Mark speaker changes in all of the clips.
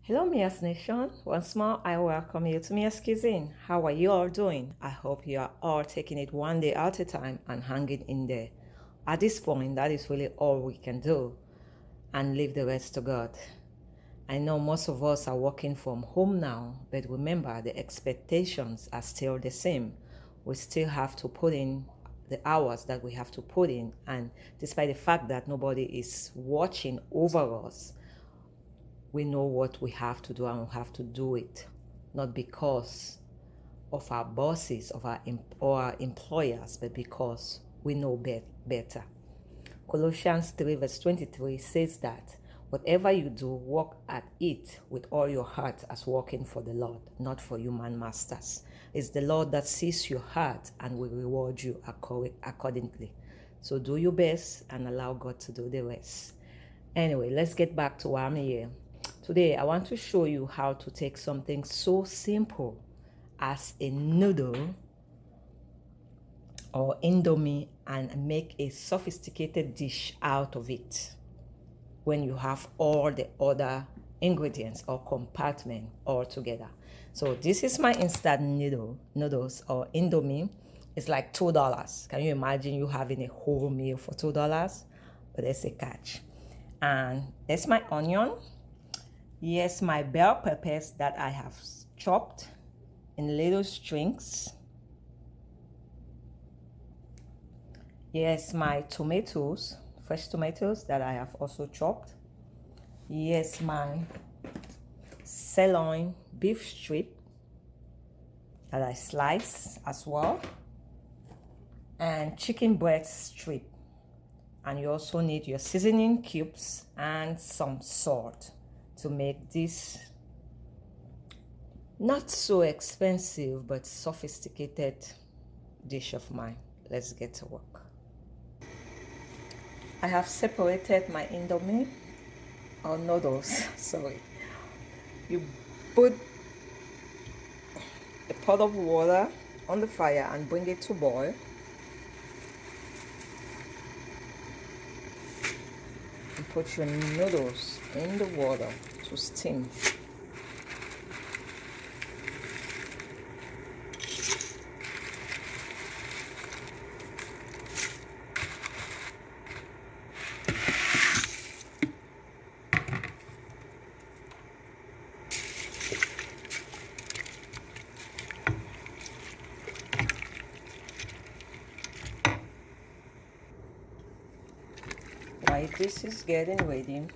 Speaker 1: Hello, Mia's Nation. Once more, I welcome you to Mia's Cuisine. How are you all doing? I hope you are all taking it one day at a time and hanging in there. At this point, that is really all we can do and leave the rest to God. I know most of us are working from home now, but remember the expectations are still the same. We still have to put in the hours that we have to put in, and despite the fact that nobody is watching over us, we know what we have to do and we have to do it, not because of our bosses or our employers, but because we know better. Colossians 3 verse 23 says that whatever you do, work at it with all your heart as working for the Lord, not for human masters. It's the Lord that sees your heart and will reward you accordingly. So do your best and allow God to do the rest. Anyway, let's get back to why I'm here. Today, I want to show you how to take something so simple as a noodle or indomie and make a sophisticated dish out of it when you have all the other ingredients or compartment all together. So this is my instant noodles or indomie. It's like $2. Can you imagine you having a whole meal for $2? But there's a catch. And there's my onion. Yes, my bell peppers that I have chopped in little strings. Yes, my tomatoes, fresh tomatoes that I have also chopped. Yes, my sirloin beef strip that I slice as well. And chicken breast strip. And you also need your seasoning cubes and some salt to make this not so expensive but sophisticated dish of mine. Let's get to work. I have separated my indomie or noodles. Sorry. You put a pot of water on the fire and bring it to boil. And put your noodles in the water to steam. While this is getting ready,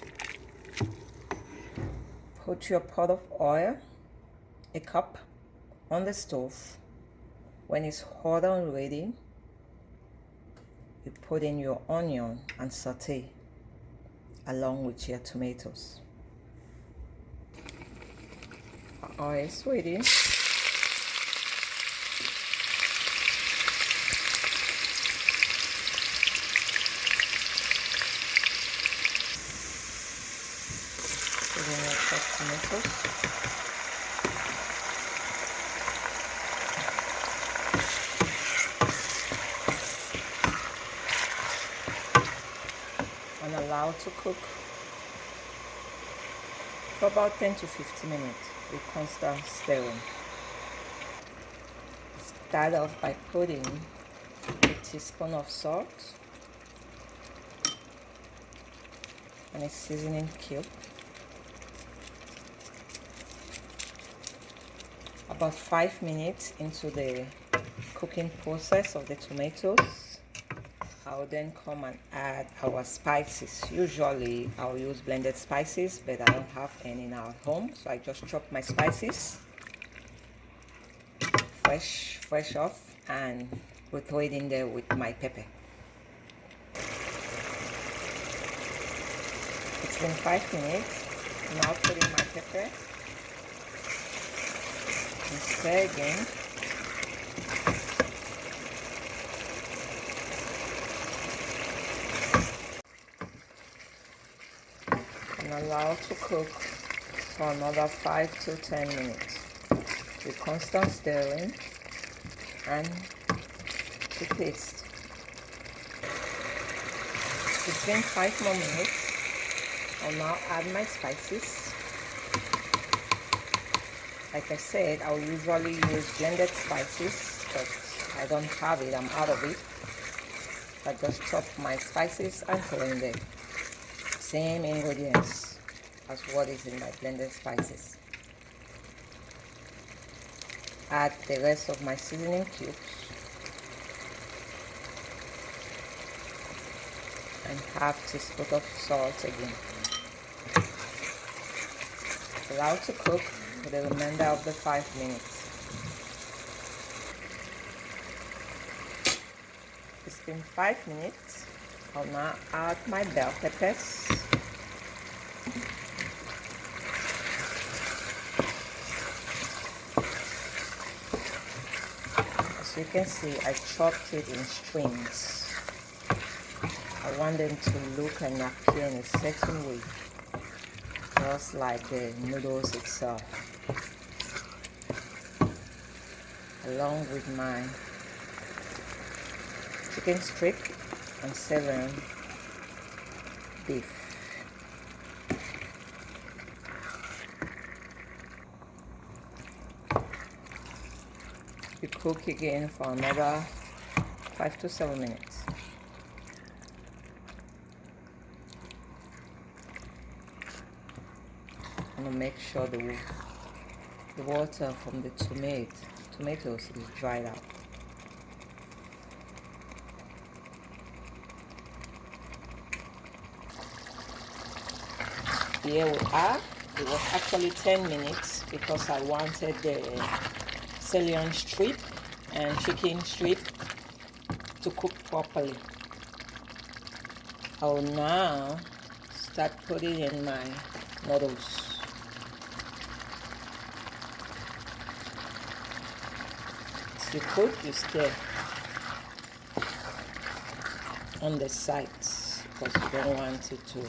Speaker 1: put your pot of oil, a cup, on the stove. When it's hot and ready, you put in your onion and saute along with your tomatoes. Our oil is ready. Put in your chopped tomatoes. And allow to cook for about 10 to 15 minutes with constant stirring. Start off by putting a teaspoon of salt and a seasoning cube. About 5 minutes into the cooking process of the tomatoes, I'll then come and add our spices. Usually I'll use blended spices, but I don't have any now at home, so I just chop my spices fresh off, and we throw it in there with my pepper. It's been 5 minutes. Now put in my pepper and stir again. And allow to cook for another 5 to 10 minutes with constant stirring and to taste. It's been 5 more minutes. I'll now add my spices. Like I said, I'll usually use blended spices, but I don't have it, I'm out of it. I just chop my spices and blend it. Same ingredients as what is in my blended spices. Add the rest of my seasoning cubes and half teaspoon of salt again. Allow to cook for the remainder of the 5 minutes. It's been 5 minutes. I'll now add my bell peppers. As you can see, I chopped it in strings. I want them to look and appear in a certain way, just like the noodles itself. Along with my chicken strip and sirlion beef. You cook again for another 5 to 7 minutes. I'm gonna make sure the water from the tomatoes is dried out. Here we are. It was actually 10 minutes because I wanted the sirlion strip and chicken strip to cook properly. I will now start putting in my noodles. As you cook, you stir on the sides because you don't want it to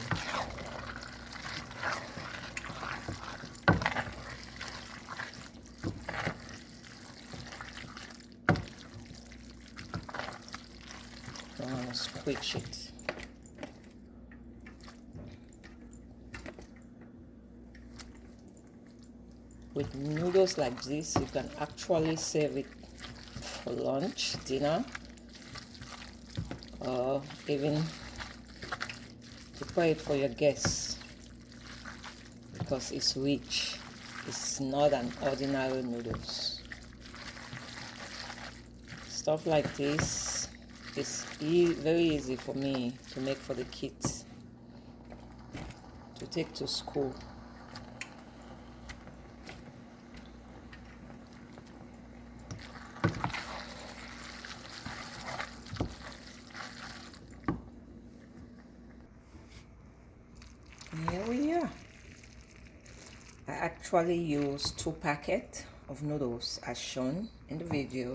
Speaker 1: squish it. With noodles like this, you can actually serve it for lunch, dinner, or even prepare it for your guests because it's rich. It's not an ordinary noodles. Stuff like this is very easy for me to make for the kids to take to school. Here we are. I actually use 2 packets of noodles as shown in the video,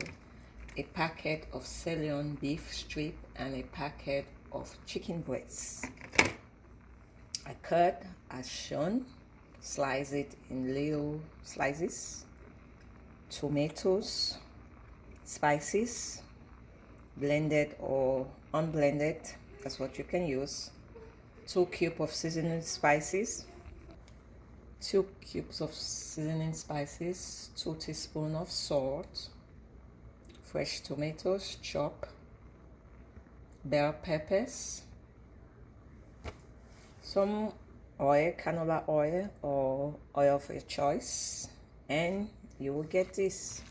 Speaker 1: a packet of sirlion beef strip and a packet of chicken breasts. I cut as shown, slice it in little slices, tomatoes, spices, blended or unblended, that's what you can use, 2 cubes of seasoning spices, 2 cubes of seasoning spices, 2 teaspoons of salt, fresh tomatoes chopped, bell peppers, some oil, canola oil or oil of your choice, and you will get this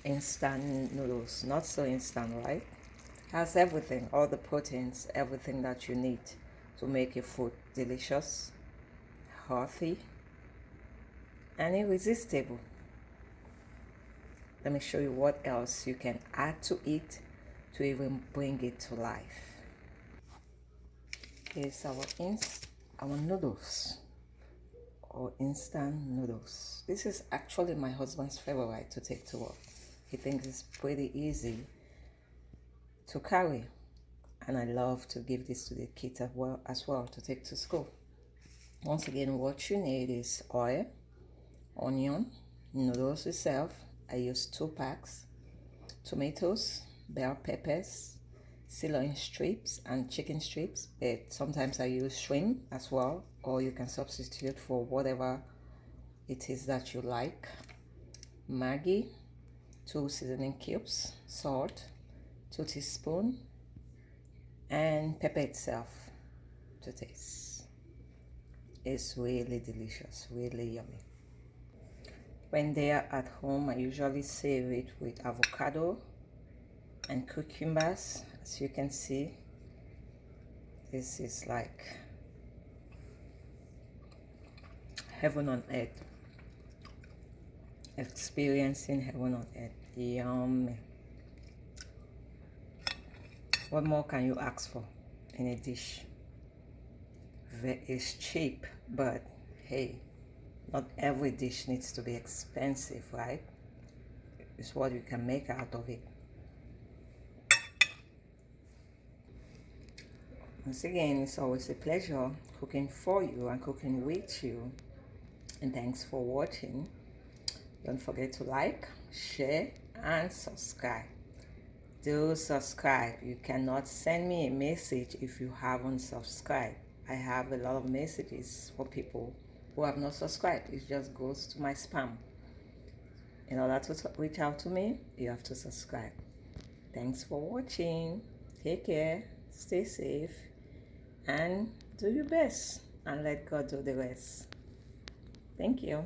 Speaker 1: instant noodles. Not so instant, right? Has everything, all the proteins, everything that you need to make your food delicious, healthy, and irresistible. Let me show you what else you can add to it to even bring it to life. Here's our noodles or instant noodles. This is actually my husband's favorite to take to work. He thinks it's pretty easy to carry, and I love to give this to the kids as well to take to school. Once again, what you need is oil, onion, noodles itself. I use 2 packs, tomatoes, bell peppers, sirloin strips and chicken strips, but sometimes I use shrimp as well, or you can substitute for whatever it is that you like. Maggi, 2 seasoning cubes, salt, 2 teaspoons, and pepper itself to taste. It's really delicious, really yummy. When they are at home, I usually serve it with avocado and cucumbers. As you can see, this is like heaven on earth. Experiencing heaven on earth. Yummy. What more can you ask for in a dish? It's cheap, but hey, not every dish needs to be expensive, right? It's what you can make out of it. Once again, it's always a pleasure cooking for you and cooking with you. And thanks for watching. Don't forget to like, share, and subscribe. Do subscribe. You cannot send me a message if you haven't subscribed. I have a lot of messages for people who have not subscribed. It just goes to my spam. In order to reach out to me, you have to subscribe. Thanks for watching. Take care, stay safe, and do your best, and let God do the rest. Thank you.